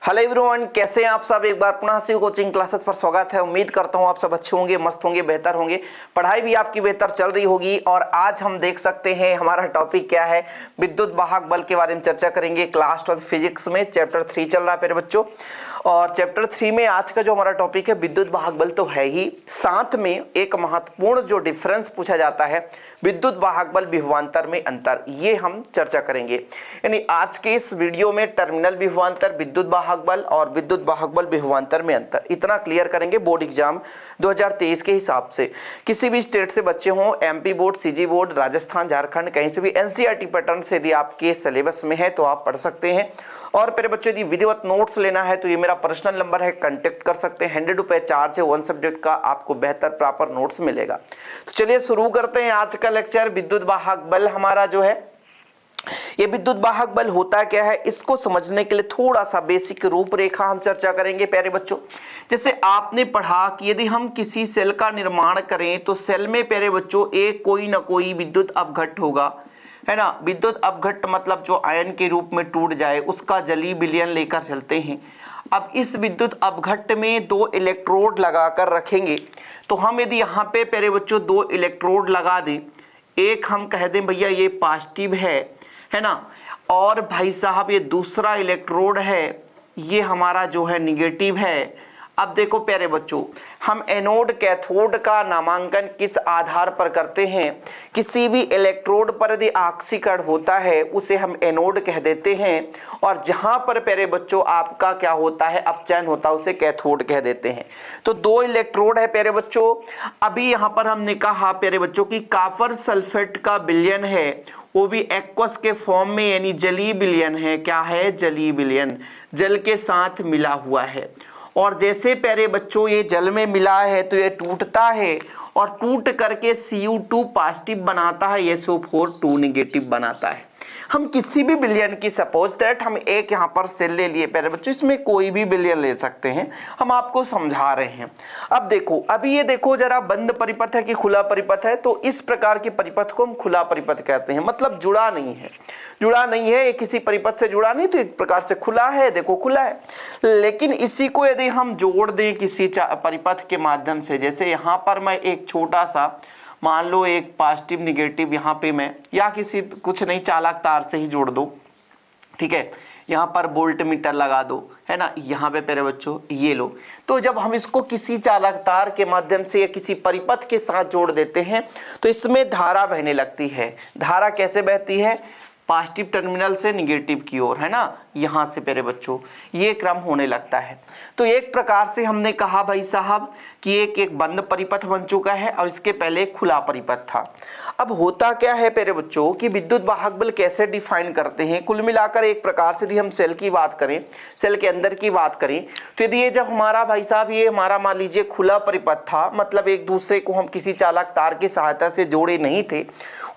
Hello everyone, कैसे हैं आप सब। एक बार पुनः शिव कोचिंग क्लासेस पर स्वागत है। उम्मीद करता हूं आप सब अच्छे होंगे, मस्त होंगे, बेहतर होंगे, पढ़ाई भी आपकी बेहतर चल रही होगी। और आज हम देख सकते हैं हमारा टॉपिक क्या है, विद्युत वाहक बल के बारे में चर्चा करेंगे। क्लास 12 फिजिक्स में चैप्टर 3 चल रहा है मेरे बच्चों। और चैप्टर 3 में आज का जो हमारा टॉपिक है विद्युत वाहक बल तो है ही, साथ में एक महत्वपूर्ण जो डिफरेंस पूछा जाता है, विद्युत वाहक बल विभवांतर में अंतर, ये हम चर्चा करेंगे। यानी आज के इस वीडियो में टर्मिनल विभवांतर, विद्युत वाहक बल और विद्युत वाहक बल विभवांतर में अंतर, इतना क्लियर करेंगे। बोर्ड एग्जाम 2023 के हिसाब से किसी भी स्टेट से बच्चे हों, MP board, CG board, Rajasthan, Jharkhand, कहीं से भी एनसीईआरटी पैटर्न से यदि आपके सिलेबस में है तो आप पढ़ सकते हैं। और मेरे बच्चों यदि विधिवत नोट्स लेना है तो ये मेरा पर्सनल नंबर है, कांटेक्ट कर सकते हैं। 100 रुपए चार्ज है, 1 सब्जेक्ट का आपको बेहतर प्रॉपर नोट्स मिलेगा। तो चलिए शुरू करते हैं आज का लेक्चर। विद्युत वाहक बल हमारा जो है, ये विद्युत वाहक बल होता क्या है, इसको समझने के लिए थोड़ा सा बेसिक रूपरेखा हम चर्चा करेंगे प्यारे बच्चों। जैसे आपने पढ़ा कि यदि हम किसी सेल का निर्माण करें तो सेल में प्यारे बच्चों एक कोई ना कोई विद्युत अपघट्ट होगा, है ना। विद्युत अपघट्ट मतलब जो आयन के रूप में टूट जाए, उसका जलीय विलयन लेकर चलते हैं। अब इस विद्युत अपघट्ट में 2 इलेक्ट्रोड लगाकर रखेंगे। तो हम यदि यहाँ पे प्यारे बच्चों 2 इलेक्ट्रोड लगा दें, एक हम कह दें भैया ये पॉजिटिव है ना, और भाई साहब ये दूसरा इलेक्ट्रोड है, ये हमारा जो है निगेटिव है। अब देखो प्यारे बच्चों, हम एनोड कैथोड का नामांकन किस आधार पर करते हैं। किसी भी इलेक्ट्रोड पर यदि आक्सीकरण होता है उसे हम एनोड कह देते हैं, और जहां पर प्यारे बच्चों आपका क्या होता है, अपचयन होता है, उसे कैथोड कह देते हैं। तो 2 इलेक्ट्रोड है प्यारे बच्चों। अभी यहां पर हमने कहा प्यारे बच्चों की कॉपर सल्फेट का विलयन है, वो भी एक्वस के फॉर्म में, यानी जलीय विलयन है। क्या है? जलीय विलयन, जल के साथ मिला हुआ है। और जैसे प्यारे बच्चों ये जल में मिला है तो ये टूटता है, और टूट करके Cu2 पॉजिटिव बनाता है, SO4 2 निगेटिव बनाता है। हम किसी भी विलयन की, सपोज दैट हम एक यहाँ पर सेल ले लिए प्यारे बच्चों, इसमें कोई भी विलयन ले सकते हैं, हम आपको समझा रहे हैं। अब देखो, अभी ये देखो जरा, बंद परिपथ है कि खुला परिपथ है, तो इस प्रकार के परिपथ को हम खुला परिपथ कहते हैं। मतलब जुड़ा नहीं है, जुड़ा नहीं है, ये किसी परिपथ से जुड़ा नहीं, तो एक प्रकार से खुला है। देखो खुला है। लेकिन इसी को यदि हम जोड़ दें किसी परिपथ के माध्यम से, जैसे यहाँ पर मैं एक छोटा सा, मान लो एक पॉजिटिव निगेटिव यहाँ पे मैं, या किसी कुछ नहीं, चालक तार से ही जोड़ दो, ठीक है। यहाँ पर वोल्ट मीटर लगा दो, है ना, यहाँ पे प्यारे बच्चों ये लो। तो जब हम इसको किसी चालक तार के माध्यम से या किसी परिपथ के साथ जोड़ देते हैं तो इसमें धारा बहने लगती है। धारा कैसे बहती है? पॉजिटिव टर्मिनल से निगेटिव की ओर, है ना, यहां से प्यारे बच्चों ये क्रम होने लगता है। तो एक प्रकार से हमने कहा भाई साहब कि एक बंद परिपथ बन चुका है, और इसके पहले खुला परिपथ था। अब होता क्या है प्यारे बच्चों कि विद्युत वाहक बल कैसे डिफाइन करते हैं। कुल मिलाकर एक प्रकार से यदि हम सेल की बात करें, सेल के अंदर की बात करें, तो यदि ये जब हमारा भाई साहब ये हमारा मान लीजिए खुला परिपथ था, मतलब एक दूसरे को हम किसी चालक तार की सहायता से जोड़े नहीं थे,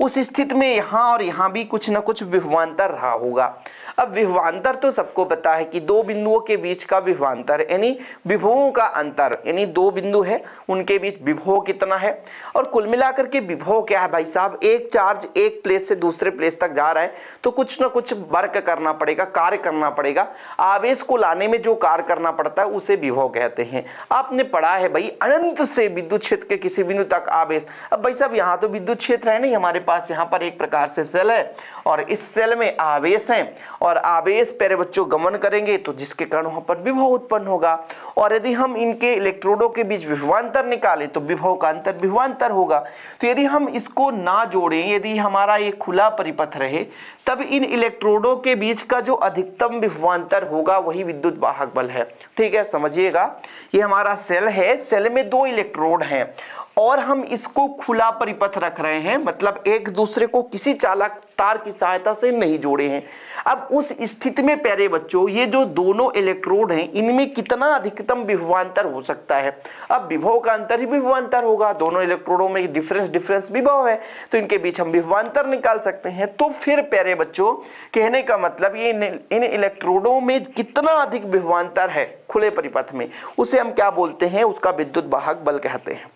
उस स्थिति में यहाँ और यहाँ भी कुछ न कुछ विभवांतर रहा होगा। अब विभवांतर तो सबको पता है कि 2 बिंदुओं के बीच का विभवांतर, यानी विभवों का अंतर, यानी 2 बिंदु है उनके बीच विभव कितना है। और कुल मिलाकर के विभव क्या है भाई साहब, एक चार्ज एक प्लेस से दूसरे प्लेस तक जा रहा है तो कुछ ना कुछ वर्क करना पड़ेगा, कार्य करना पड़ेगा। आवेश को लाने में जो कार्य करना पड़ता है उसे विभव कहते हैं। आपने पढ़ा है भाई, अनंत से विद्युत क्षेत्र के किसी बिंदु तक आवेश। अब भाई साहब यहाँ तो विद्युत क्षेत्र है नहीं हमारे पास, यहाँ पर एक प्रकार से सेल है, और इस सेल में आवेश है, और आवेश प्यारे बच्चों गमन करेंगे तो जिसके कारण वहां पर विभव उत्पन्न होगा। और यदि हम इनके इलेक्ट्रोडों के बीच विभवांतर निकालें तो विभव का अंतर विभवांतर होगा। तो यदि हम इसको ना जोड़ें, यदि हमारा ये खुला परिपथ रहे, तब इन इलेक्ट्रोडों के बीच का जो अधिकतम विभवांतर होगा वही विद्युत वाहक बल है। ठीक है, समझिएगा। ये हमारा सेल है, सेल में 2 इलेक्ट्रोड हैं, और हम इसको खुला परिपथ रख रहे हैं, मतलब एक दूसरे को किसी चालक तार की सहायता से नहीं जोड़े हैं। अब उस स्थिति में प्यारे बच्चों ये जो दोनों इलेक्ट्रोड हैं, इनमें कितना अधिकतम विभवांतर हो सकता है। अब विभव का अंतर ही विभवांतर होगा, दोनों इलेक्ट्रोडों में डिफरेंस विभव है, तो इनके बीच हम विभवांतर निकाल सकते हैं। तो फिर प्यारे बच्चों कहने का मतलब ये इन इलेक्ट्रोडों में कितना अधिक विभवांतर है खुले परिपथ में, उसे हम क्या बोलते हैं, उसका विद्युत वाहक बल कहते हैं।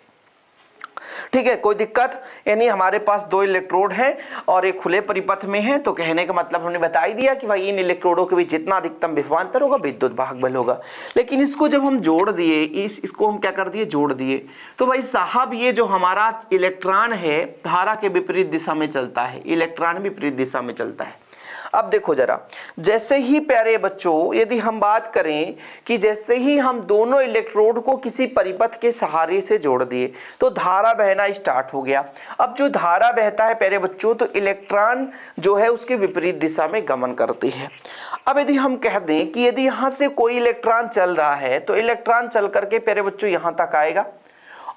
ठीक है, कोई दिक्कत? यानी हमारे पास दो इलेक्ट्रोड हैं और एक खुले परिपथ में है, तो कहने का मतलब हमने बता ही दिया कि भाई इन इलेक्ट्रोडों के बीच जितना अधिकतम विभवांतर होगा विद्युत वाहक बल होगा। लेकिन इसको जब हम जोड़ दिए, इसको हम क्या कर दिए, जोड़ दिए, तो भाई साहब ये जो हमारा इलेक्ट्रॉन है धारा के विपरीत दिशा में चलता है, इलेक्ट्रॉन विपरीत दिशा में चलता है। अब देखो जरा, जैसे ही प्यारे बच्चों यदि हम बात करें कि जैसे ही हम दोनों इलेक्ट्रोड को किसी परिपथ के सहारे से जोड़ दिए तो धारा बहना स्टार्ट हो गया। अब जो धारा बहता है प्यारे बच्चों, तो इलेक्ट्रॉन जो है उसके विपरीत दिशा में गमन करती है। अब यदि हम कह दें कि यदि यहां से कोई इलेक्ट्रॉन चल रहा है तो इलेक्ट्रॉन चल करके प्यारे बच्चों यहां तक आएगा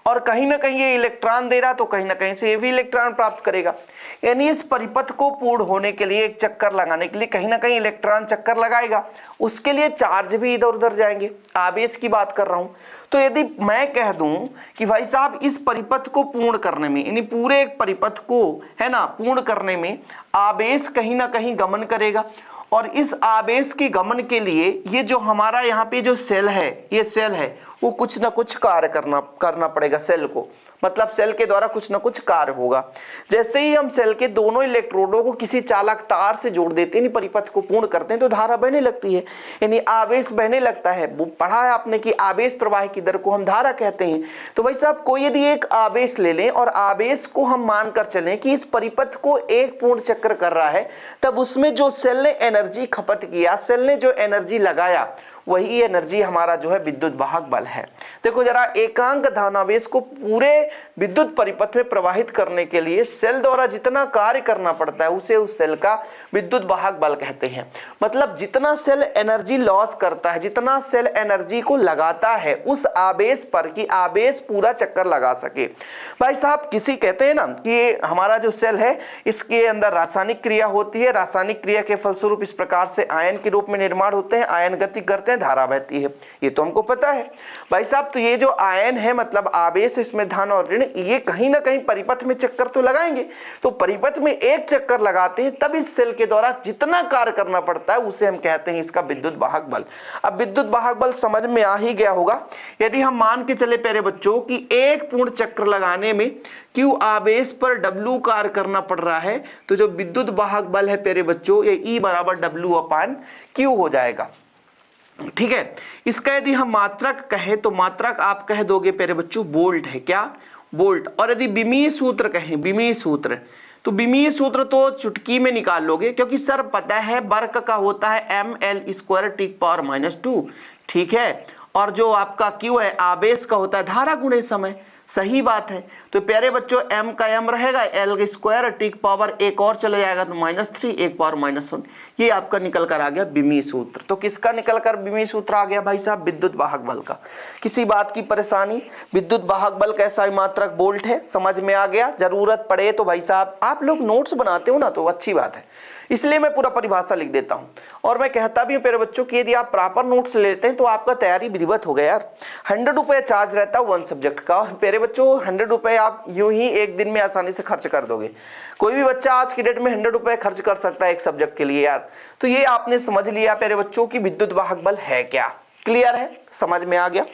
और कहीं ना कहीं ये इलेक्ट्रॉन दे रहा तो कहीं ना कहीं से ये भी इलेक्ट्रॉन प्राप्त करेगा। यानी इस परिपथ को पूर्ण होने के लिए, एक चक्कर लगाने के लिए कहीं ना कहीं इलेक्ट्रॉन चक्कर लगाएगा, उसके लिए चार्ज भी इधर उधर जाएंगे। आवेश की बात कर रहा हूं। तो यदि मैं कह दूं कि भाई साहब इस परिपथ को पूर्ण करने में, यानी पूरे एक परिपथ को है ना पूर्ण करने में आवेश कहीं ना कहीं गमन करेगा और इस आवेश के गमन के लिए ये जो हमारा यहाँ पे जो सेल है, ये सेल है, वो कुछ ना कुछ कार्य करना पड़ेगा सेल को, मतलब सेल के द्वारा कुछ ना कुछ कार्य होगा। जैसे ही हम सेल के दोनों इलेक्ट्रोडों को किसी चालक तार से जोड़ देते हैं, परिपथ को पूर्ण करते हैं, तो धारा बहने लगती है, यानी आवेश बहने लगता है। वो पढ़ा है आपने कि आवेश प्रवाह की दर को हम धारा कहते हैं। तो भाई साहब कोई यदि एक आवेश ले लें और आवेश को हम मानकर चलें कि इस परिपथ को एक पूर्ण चक्र कर रहा है, तब उसमें जो सेल ने एनर्जी खपत किया, सेल ने जो एनर्जी लगाया, वही एनर्जी हमारा जो है विद्युत वाहक बल है। देखो जरा, एकांक धनावेश को पूरे विद्युत परिपथ में प्रवाहित करने के लिए सेल द्वारा जितना कार्य करना पड़ता है उसे उस सेल का विद्युत वाहक बल कहते हैं। मतलब जितना सेल एनर्जी लॉस करता है, जितना सेल एनर्जी को लगाता है उस आवेश पर कि आवेश पूरा चक्कर लगा सके। भाई साहब किसी कहते हैं ना कि हमारा जो सेल है इसके अंदर रासायनिक क्रिया होती है, रासायनिक क्रिया के फलस्वरूप इस प्रकार से आयन के रूप में निर्माण होते हैं, आयन गति करते हैं, धारा बहती है, ये तो हमको पता है भाई साहब। तो ये जो आयन है मतलब आवेश, इसमें धन और ऋण, ये कहीं ना कहीं परिपथ में चक्कर तो लगाएंगे। तो परिपथ में एक चक्कर लगाते हैं तब इस सेल के द्वारा जितना कार्य करना पड़ता है उसे हम कहते हैं इसका विद्युत वाहक बल। अब विद्युत वाहक बल समझ में आ ही गया होगा। यदि हम मान के चले प्यारे बच्चों कि एक पूर्ण चक्र लगाने में Q आवेश पर W कार्य करना पड़ रहा है, तो जो विद्युत वाहक बल है प्यारे बच्चों ये E बराबर W/Q हो जाएगा। ठीक है, इसका यदि हम मात्रक कहें तो मात्रक आप कह दोगे प्यारे बच्चों वोल्ट है, क्या वोल्ट। और यदि विमीय सूत्र कहें, विमीय सूत्र, तो विमीय सूत्र तो चुटकी में निकाल लोगे, क्योंकि सर पता है वर्ग का होता है ml²⁻², ठीक है, और जो आपका Q है आवेश का होता है धारा गुणे समय। सही बात है। तो प्यारे बच्चों m का m रहेगा, l² एक और चले जाएगा तो -3, एक पावर -1, ये आपका निकल कर आ गया विमीय सूत्र। तो किसका निकल कर विमीय सूत्र आ गया भाई साहब? विद्युत वाहक बल का। किसी बात की परेशानी? विद्युत वाहक बल कैसा मात्रक वोल्ट है, समझ में आ गया। जरूरत पड़े तो भाई साहब आप लोग नोट्स बनाते हो ना तो अच्छी बात है, इसलिए मैं पूरा परिभाषा लिख देता हूं। और मैं कहता भी हूं प्यारे बच्चों कि यदि आप प्रॉपर नोट्स लेते हैं तो आपका तैयारी विधिवत हो गया यार। 100 रुपये चार्ज रहता है वन सब्जेक्ट का, और प्यारे बच्चों 100 रुपये आप यूं ही एक दिन में आसानी से खर्च कर दोगे। कोई भी बच्चा आज की डेट में 100 रुपये खर्च कर सकता है एक सब्जेक्ट के लिए यार। तो ये आपने समझ लिया प्यारे बच्चों की विद्युत वाहक बल है क्या। क्लियर है, समझ में आ गया?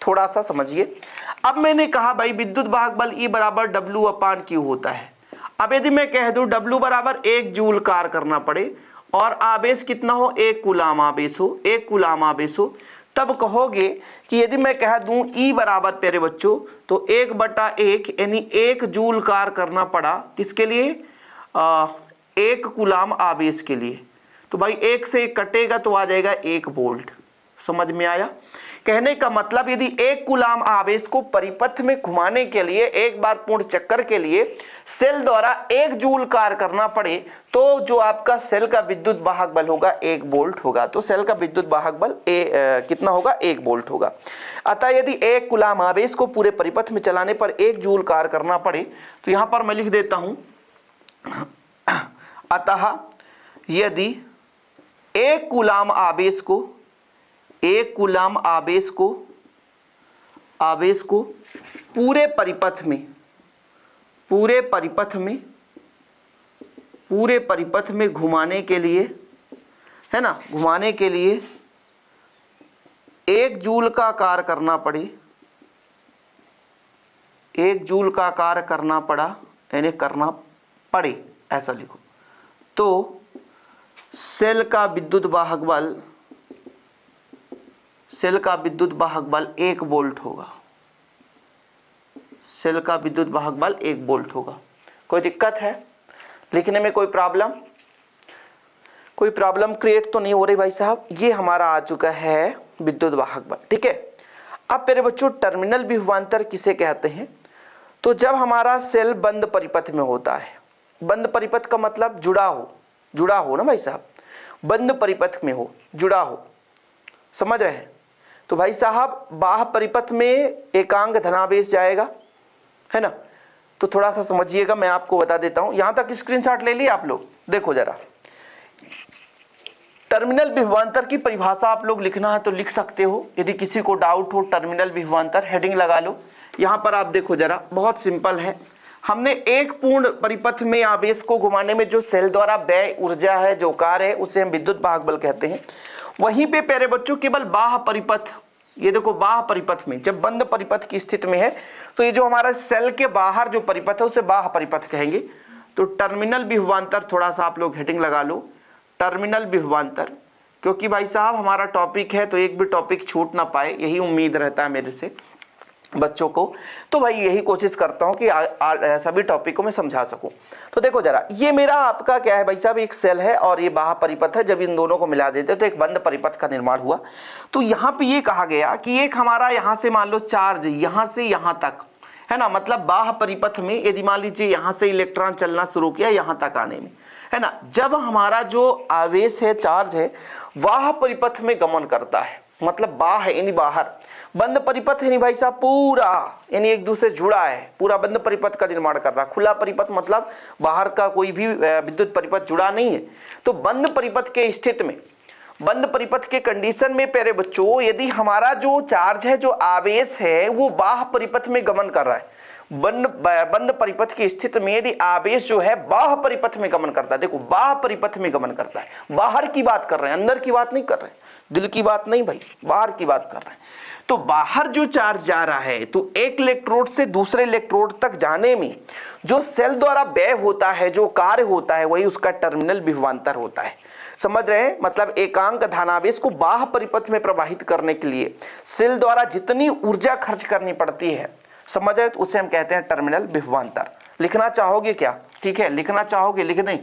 थोड़ा सा समझिए। अब मैंने कहा भाई विद्युत वाहक बल E बराबर W/Q होता है। अब यदि मैं कह दूं W बराबर 1 जूल कार्य करना पड़े और आवेश कितना हो, 1 कूलाम आवेश हो, 1 कूलाम आवेश हो, तब कहोगे कि यदि मैं कह दूं E बराबर प्यारे बच्चों तो 1/1 यानी 1 जूल कार्य करना पड़ा, किसके लिए? 1 कूलाम आवेश के लिए। तो भाई 1 से 1 कटेगा तो आ जाएगा 1 वोल्ट। समझ में आया? कहने का मतलब यदि 1 कूलाम आवेश को परिपथ में घुमाने के लिए एक बार पूर्ण चक्कर के लिए सेल द्वारा 1 जूल कार्य करना पड़े तो जो आपका सेल का विद्युत वाहक बल होगा 1 वोल्ट होगा। तो सेल का विद्युत वाहक बल कितना होगा? 1 वोल्ट होगा। अतः यदि 1 कूलाम आवेश को पूरे परिपथ में चलाने पर 1 जूल कार्य करना पड़े तो यहां पर मैं लिख देता हूं, अतः यदि 1 कूलाम आवेश को 1 कूलाम आवेश को पूरे परिपथ में घुमाने के लिए, है ना, घुमाने के लिए 1 जूल का कार्य करना पड़े, 1 जूल का कार्य करना पड़ा, यानी करना पड़े, ऐसा लिखो, तो सेल का विद्युत वाहक बल, सेल का विद्युत वाहक बल 1 वोल्ट होगा। सेल का विद्युत वाहक बल 1 वोल्ट होगा। कोई दिक्कत है लिखने में? कोई प्रॉब्लम? कोई प्रॉब्लम क्रिएट तो नहीं हो रही भाई साहब? ये हमारा आ चुका है विद्युत वाहक बल। ठीक है, अब मेरे बच्चों टर्मिनल विभवांतर किसे कहते हैं? तो जब हमारा सेल बंद परिपथ में होता है, बंद परिपथ का मतलब जुड़ा हो ना भाई साहब, बंद परिपथ में हो, जुड़ा हो, समझ रहे हैं? तो भाई साहब बाह्य परिपथ में एकांक धनावेश जाएगा, है ना? तो थोड़ा सा समझिएगा, मैं आपको बता देता हूं। यहां तक स्क्रीनशॉट ले लिए आप लोग? देखो जरा, टर्मिनल विभवांतर की परिभाषा आप लोग लिखना है तो लिख सकते हो। यदि किसी को डाउट हो टर्मिनल विभवांतर, हेडिंग लगा लो। यहां पर आप देखो जरा, बहुत सिंपल है। हमने एक पूर्ण परिपथ में आवेश को घुमाने में जो सेल द्वारा व्यय ऊर्जा है, जो कार्य है, उसे हम विद्युत वाहक बल कहते हैं। वहीं पे प्यारे बच्चों केवल बाह्य परिपथ, ये देखो बाह्य परिपथ में, जब बंद परिपथ की स्थिति में है तो ये जो हमारा सेल के बाहर जो परिपथ है उसे बाह्य परिपथ कहेंगे। तो टर्मिनल विभवांतर, थोड़ा सा आप लोग हेडिंग लगा लो, टर्मिनल विभवांतर, क्योंकि भाई साहब हमारा टॉपिक है तो एक भी टॉपिक छूट ना पाए, यही उम्मीद रहता है मेरे से बच्चों को। तो भाई यही कोशिश करता हूं कि सभी टॉपिक को मैं समझा सकूं। तो देखो जरा, ये मेरा आपका क्या है भाई साहब, एक सेल है और ये बाह्य परिपथ है। जब इन दोनों को मिला देते तो एक बंद परिपथ का निर्माण हुआ। तो यहाँ पे ये कहा गया कि एक हमारा यहाँ से मान लो चार्ज यहाँ से यहाँ तक, है ना, मतलब बाह्य परिपथ में यदि मान लीजिए यहाँ से इलेक्ट्रॉन चलना शुरू किया यहाँ तक आने में, है ना, जब हमारा जो आवेश है, चार्ज है, बाह्य परिपथ में गमन करता है, मतलब बाह्य यानी बाहर, बंद परिपथ है नहीं भाई साहब, पूरा यानी एक दूसरे जुड़ा है, पूरा बंद परिपथ का निर्माण कर रहा। खुला परिपथ मतलब बाहर का कोई भी विद्युत परिपथ जुड़ा नहीं है। तो बंद परिपथ के स्थिति में, बंद परिपथ के कंडीशन में प्यारे बच्चों, यदि हमारा जो चार्ज है, जो आवेश है, वो बाह्य परिपथ में गमन कर रहा है, बंद परिपथ की स्थिति में यदि आवेश जो है बाह्य परिपथ में गमन करता है, देखो बाह्य परिपथ में गमन करता है, बाहर की बात कर रहे हैं, अंदर की बात नहीं कर रहे हैं, दिल की बात नहीं भाई, बाहर की बात कर रहे हैं। तो बाहर जो चार्ज जा रहा है, तो एक इलेक्ट्रोड से दूसरे इलेक्ट्रोड तक जाने में जो सेल द्वारा व्यय होता है, जो कार्य होता है, वही उसका टर्मिनल विभवांतर होता है। समझ रहे हैं? मतलब एकांक धनावेश को बाह्य परिपथ में प्रवाहित करने के लिए सेल द्वारा जितनी ऊर्जा खर्च करनी पड़ती है, समझ रहे, तो उसे हम कहते हैं टर्मिनल विभवांतर। लिखना चाहोगे क्या? ठीक है, लिखना चाहोगे लिख दें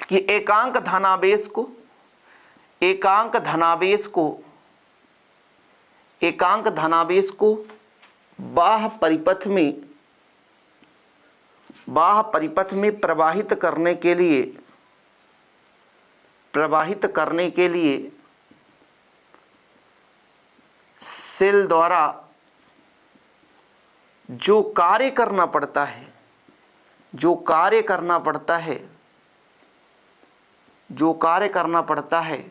कि एकांक धनावेश को, एकांक धनावेश को बाह्य परिपथ में प्रवाहित करने के लिए सेल द्वारा जो कार्य करना पड़ता है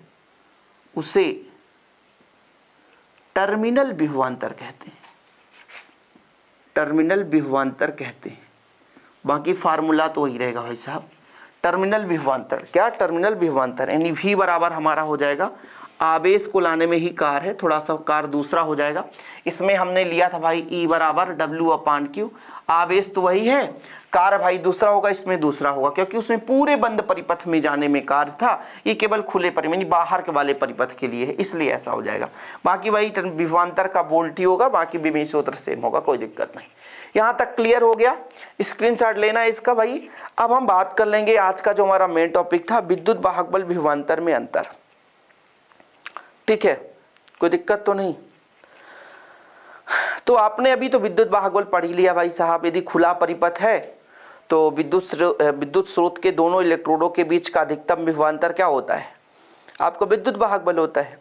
उसे टर्मिनल विभवांतर कहते हैं, टर्मिनल विभवांतर कहते हैं। बाकी फार्मूला तो वही रहेगा भाई साहब, टर्मिनल विभवांतर। क्या? टर्मिनल विभवांतर यानी V बराबर हमारा हो जाएगा, आवेश को लाने में ही कार्य है, थोड़ा सा कार्य दूसरा हो जाएगा। इसमें हमने लिया था भाई E बराबर W/Q, आवेश तो वही है, कार्य भाई दूसरा होगा, इसमें दूसरा होगा, क्योंकि उसमें पूरे बंद परिपथ में जाने में कार्य था, ये केवल खुले परिपथ बाहर के वाले परिपथ के लिए है, इसलिए ऐसा हो जाएगा। बाकी भाई विभवांतर का वोल्ट ही होगा, बाकी विमेय सूत्र सेम होगा, कोई दिक्कत नहीं। यहां तक क्लियर हो गया? स्क्रीनशॉट लेना है इसका भाई। अब हम बात कर लेंगे आज का जो हमारा मेन टॉपिक था, विद्युत वाहक बल विभवांतर में अंतर। ठीक है, कोई दिक्कत तो नहीं? तो आपने अभी तो विद्युत वाहक बल पढ़ ही लिया भाई साहब। यदि खुला परिपथ है तो विद्युत स्रोत के दोनों इलेक्ट्रोडों के बीच का अधिकतम विभवांतर क्या होता है? आपको विद्युत वाहक बल होता है।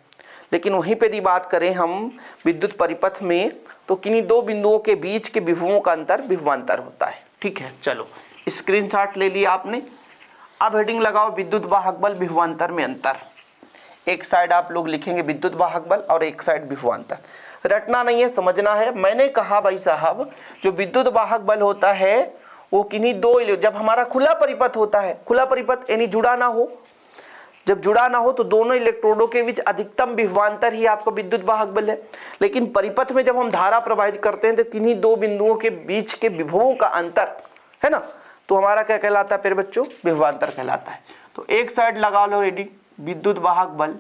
लेकिन वहीं पे यदि बात करें हम विद्युत परिपथ में, तो किन्हीं दो बिंदुओं के बीच के विभवों का अंतर विभवांतर होता है। ठीक है, चलो स्क्रीनशॉट ले लिया आपने। अब हेडिंग लगाओ विद्युत वाहक बल विभवांतर में अंतर। एक साइड आप लोग लिखेंगे विद्युत वाहक बल और एक साइड विभवांतर। रटना नहीं है, समझना है। मैंने कहा भाई साहब जो विद्युत वाहक बल होता है वो किन्हीं दो, जब हमारा खुला परिपथ होता है, खुला परिपथ यानी जुड़ा ना हो, जब जुड़ा ना हो तो दोनों इलेक्ट्रोडों के बीच अधिकतम विभवांतर ही आपका विद्युत वाहक बल है। लेकिन परिपथ में जब हम धारा प्रवाहित करते हैं तो किन्हीं दो बिंदुओं के बीच के विभवों का अंतर है ना, तो हमारा क्या कहलाता है प्यारे बच्चों, विभवांतर कहलाता है। तो एक साइड लगा लो रेडी विद्युत वाहक बल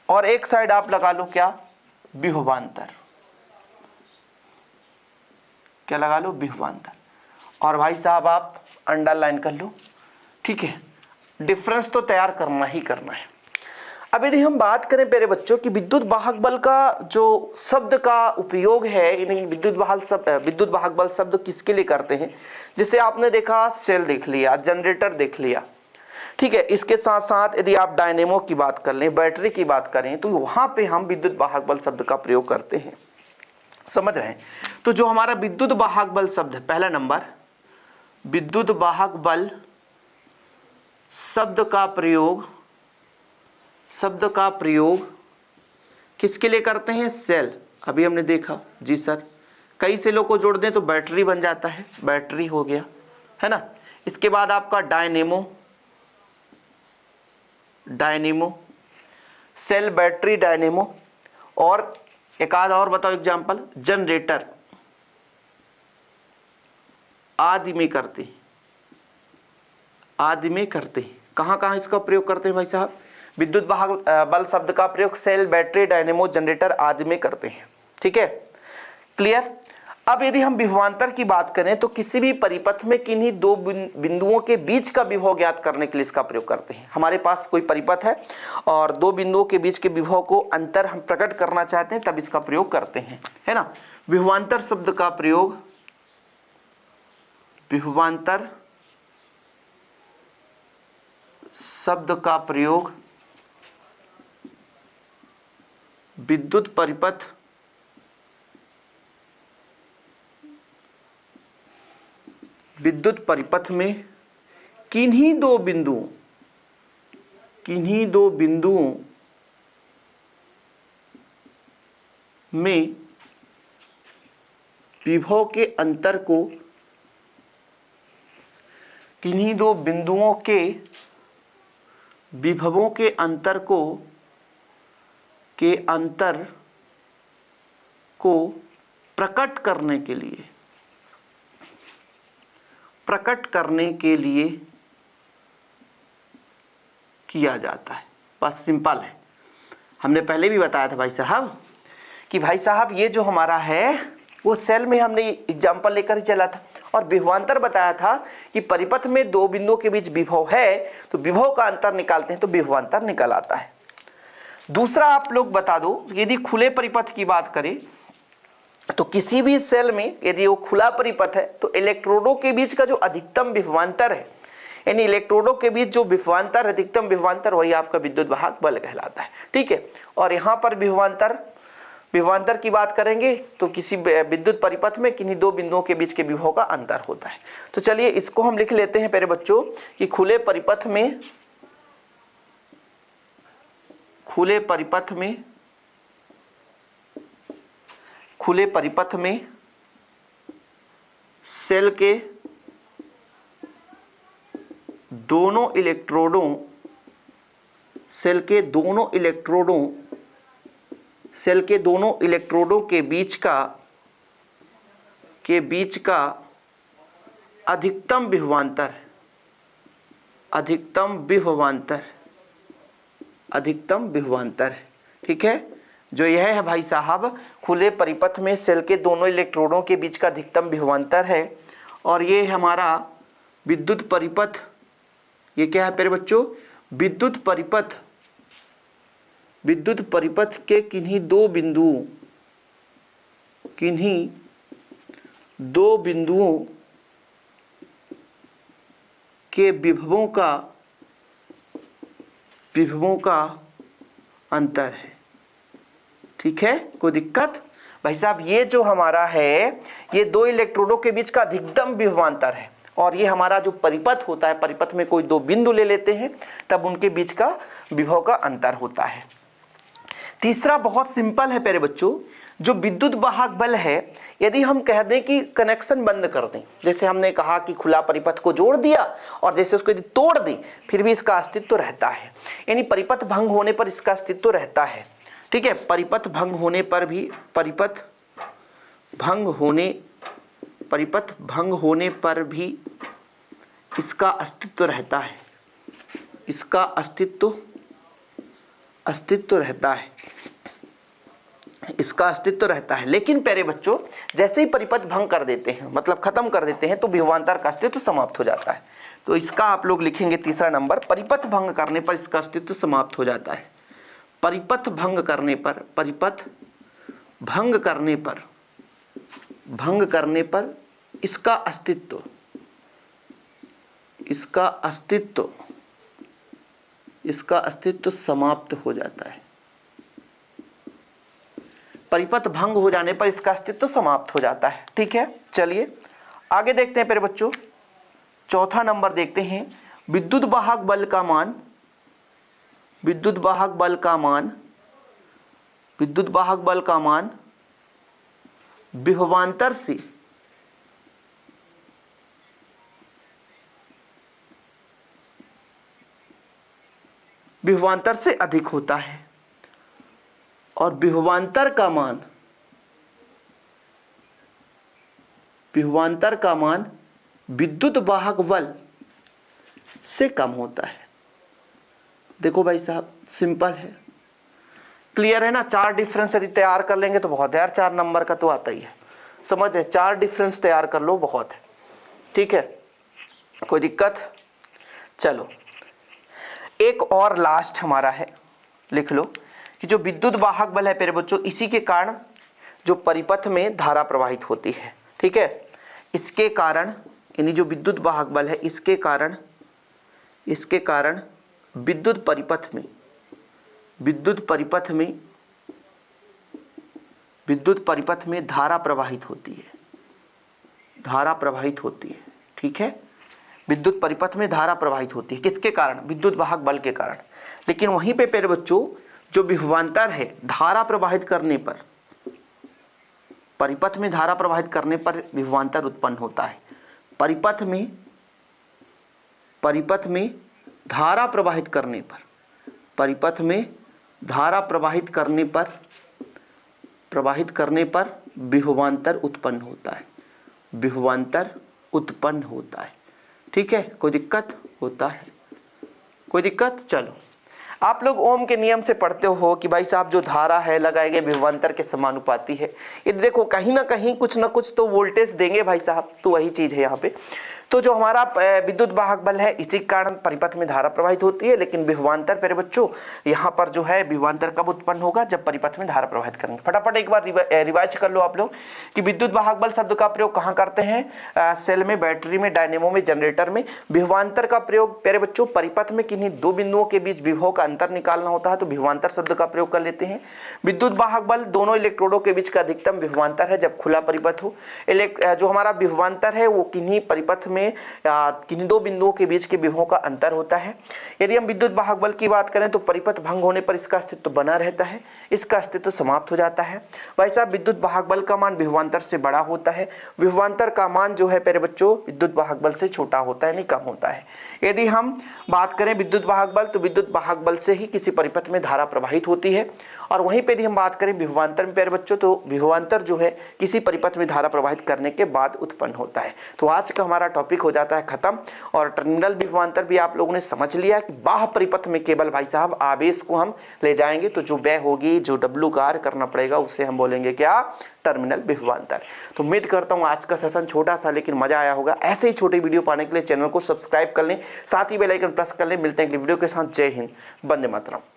और एक साइड आप लगा लो क्या, विभवांतर। क्या लगा लो, विभवांतर। और भाई साहब आप अंडरलाइन कर लो, ठीक है। डिफरेंस तो तैयार करना ही करना है। अब यदि हम बात करें प्यारे बच्चों कि विद्युत वाहक बल का जो शब्द का उपयोग है, यानी विद्युत वाहक बल शब्द किसके लिए करते हैं, जैसे आपने देखा सेल देख लिया, जनरेटर देख लिया, ठीक है। इसके साथ साथ यदि आप डायनेमो की बात कर लें, बैटरी की बात करें, तो वहां पे हम विद्युत वाहक बल शब्द का प्रयोग करते हैं। समझ रहे हैं? तो जो हमारा विद्युत वाहक बल शब्द है, पहला नंबर विद्युत वाहक बल शब्द का प्रयोग किसके लिए करते हैं, सेल। अभी हमने देखा जी सर, कई सेलों को जोड़ दें तो बैटरी बन जाता है, बैटरी हो गया, है ना। इसके बाद आपका डायनेमो, सेल बैटरी डायनेमो, और एक आध और बताओ एग्जांपल, जनरेटर आदि में करते हैं। कहां कहां इसका प्रयोग करते हैं भाई साहब, विद्युत वाहक बल शब्द का प्रयोग सेल बैटरी डायनेमो जनरेटर आदि में करते हैं, ठीक है, क्लियर। अब यदि हम विभवांतर की बात करें तो किसी भी परिपथ में किन्हीं दो बिंदुओं के बीच का विभव ज्ञात करने के लिए इसका प्रयोग करते हैं। हमारे पास कोई परिपथ है और दो बिंदुओं के बीच के विभव को अंतर हम प्रकट करना चाहते हैं, तब इसका प्रयोग करते हैं, है ना। विभवांतर शब्द का प्रयोग, विभवांतर शब्द का प्रयोग विद्युत परिपथ में किन्हीं दो बिंदुओं में विभव के अंतर को, किन्हीं दो बिंदुओं के विभवों के अंतर को प्रकट करने के लिए किया जाता है। बस सिंपल है। हमने पहले भी बताया था भाई साहब कि भाई साहब ये जो हमारा है वो सेल में हमने एग्जांपल लेकर ही चला था, और विभवांतर बताया था कि परिपथ में दो बिंदुओं के बीच विभव है तो विभव का अंतर निकालते हैं तो विभवांतर निकल आता है। दूसरा आप लोग बता दो, यदि खुले परिपथ की बात करें तो किसी भी सेल में यदि वो खुला परिपथ है तो इलेक्ट्रोडों के बीच का जो अधिकतम विभवांतर है, यानी इलेक्ट्रोडों के बीच जो विभवांतर, अधिकतम विभवांतर, वही आपका विद्युत वाहक बल कहलाता है, ठीक है। और यहाँ पर विभवांतर की बात करेंगे तो किसी विद्युत परिपथ में किन्हीं दो बिंदुओं के बीच के विभव का अंतर होता है। तो चलिए इसको हम लिख लेते हैं प्यारे बच्चों कि खुले परिपथ में सेल के दोनों इलेक्ट्रोडों के बीच का अधिकतम विभवांतर है, ठीक है। जो यह है भाई साहब, खुले परिपथ में सेल के दोनों इलेक्ट्रोडों के बीच का अधिकतम विभवांतर है, और ये हमारा विद्युत परिपथ, ये क्या है प्यारे बच्चों, विद्युत परिपथ के किन्हीं दो बिंदुओं के विभवों का अंतर है, ठीक है। कोई दिक्कत भाई साहब? ये जो हमारा है ये दो इलेक्ट्रोडों के बीच का अधिकतम विभवांतर है, और ये हमारा जो परिपथ होता है, परिपथ में कोई दो बिंदु ले लेते हैं तब उनके बीच का विभव का अंतर होता है। तीसरा बहुत सिंपल है प्यारे बच्चों, जो विद्युत वाहक बल है, यदि हम कह दें कि कनेक्शन बंद कर दें, जैसे हमने कहा कि खुला परिपथ को जोड़ दिया और जैसे उसको यदि तोड़ दें फिर भी इसका अस्तित्व रहता है, यानी परिपथ भंग होने पर इसका अस्तित्व रहता है। ठीक है, परिपथ भंग होने पर भी इसका अस्तित्व रहता है, इसका अस्तित्व रहता है। लेकिन प्यारे बच्चों, जैसे ही परिपथ भंग कर देते हैं, मतलब खत्म कर देते हैं, तो विभवांतर का अस्तित्व समाप्त हो जाता है। तो इसका आप लोग लिखेंगे तीसरा नंबर, परिपथ भंग करने पर इसका अस्तित्व समाप्त हो जाता है। परिपथ भंग करने पर इसका अस्तित्व समाप्त हो जाता है। परिपथ भंग हो जाने पर इसका अस्तित्व समाप्त हो जाता है। ठीक है, चलिए आगे देखते हैं प्यारे बच्चों। चौथा नंबर देखते हैं, विद्युत वाहक बल का मान विभवांतर से अधिक होता है और विभवांतर का मान विद्युत वाहक बल से कम होता है। देखो भाई साहब, सिंपल है, क्लियर है ना। 4 डिफरेंस यदि तैयार कर लेंगे तो बहुत है यार, 4 नंबर का तो आता ही है, समझ है। 4 डिफरेंस तैयार कर लो, बहुत है। ठीक है, कोई दिक्कत? चलो एक और लास्ट हमारा है, लिख लो कि जो विद्युत वाहक बल है प्यारे बच्चों, इसी के कारण जो परिपथ में धारा प्रवाहित होती है। ठीक है, इसके कारण, यानी जो विद्युत वाहक बल है, इसके कारण विद्युत परिपथ में धारा प्रवाहित होती है। ठीक है, विद्युत परिपथ में धारा प्रवाहित होती है, किसके कारण? विद्युत वाहक बल के कारण। लेकिन वहीं पे प्यारे बच्चों, जो विभवांतर है, धारा प्रवाहित करने पर, परिपथ में धारा प्रवाहित करने पर विभवांतर उत्पन्न होता है। परिपथ में धारा प्रवाहित करने पर विभवांतर उत्पन्न होता है। ठीक है, कोई दिक्कत? होता है, कोई दिक्कत? चलो, आप लोग ओम के नियम से पढ़ते हो कि भाई साहब जो धारा है लगाए गए विभवांतर के समानुपाती है। ये देखो कहीं ना कहीं कुछ ना कुछ तो वोल्टेज देंगे भाई साहब, तो वही चीज है यहाँ पे। तो जो हमारा विद्युत वाहक बल है, इसी कारण परिपथ में धारा प्रवाहित होती है। लेकिन विभवांतर प्यारे बच्चों, यहाँ पर जो है विभवांतर कब उत्पन्न होगा? जब परिपथ में धारा प्रवाहित करेंगे। फटाफट एक बार रिवाइज कर लो आप लोग कि विद्युत वाहक बल शब्द का प्रयोग कहाँ करते हैं? सेल में, बैटरी में, डायनेमो में, जनरेटर में। विभवांतर का प्रयोग प्यारे बच्चों, परिपथ में किन्हीं 2 बिंदुओं के बीच विभव का अंतर निकालना होता है, तो विभवांतर शब्द का प्रयोग कर लेते हैं। विद्युत वाहक बल दोनों इलेक्ट्रोडों के बीच का अधिकतम विभवांतर है जब खुला परिपथ हो। जो हमारा विभवांतर है वो किन्हीं परिपथ में किन्हीं 2 बिंदुओं के बीच के विभवों का अंतर होता है। यदि हम विद्युत वाहक बल की बात करें तो परिपथ भंग होने पर इसका अस्तित्व बना रहता है, इसका अस्तित्व समाप्त हो जाता है। भाई साहब, विद्युत वाहक बल का मान विभवांतर से बड़ा होता है, विभवांतर का मान जो है प्यारे बच्चों विद्युत वाहक बल से छोटा होता है, नहीं कम होता है। यदि हम बात करें विद्युत वाहक बल, तो विद्युत वाहक बल से ही किसी परिपथ में धारा प्रवाहित होती है। और वहीं पे यदि हम बात करें विभवांतर में प्यारे बच्चों, तो विभवांतर जो है किसी परिपथ में धारा प्रवाहित करने के बाद उत्पन्न होता है। तो आज का हमारा टॉपिक हो जाता है खत्म। और टर्मिनल विभवांतर भी आप लोगों ने समझ लिया कि बाह्य परिपथ में केवल भाई साहब आवेश को हम ले जाएंगे, तो जो व्यय होगी, जो डब्ल्यू कार्य करना पड़ेगा, उसे हम बोलेंगे क्या? टर्मिनल विभवांतर। तो उम्मीद करता हूं आज का सेशन छोटा सा लेकिन मजा आया होगा। ऐसे ही छोटे वीडियो पाने के लिए चैनल को सब्सक्राइब कर लें, साथ ही बेल आइकन प्रेस कर लें। मिलते हैं अगली वीडियो के साथ। जय हिंद, वंदे मातरम।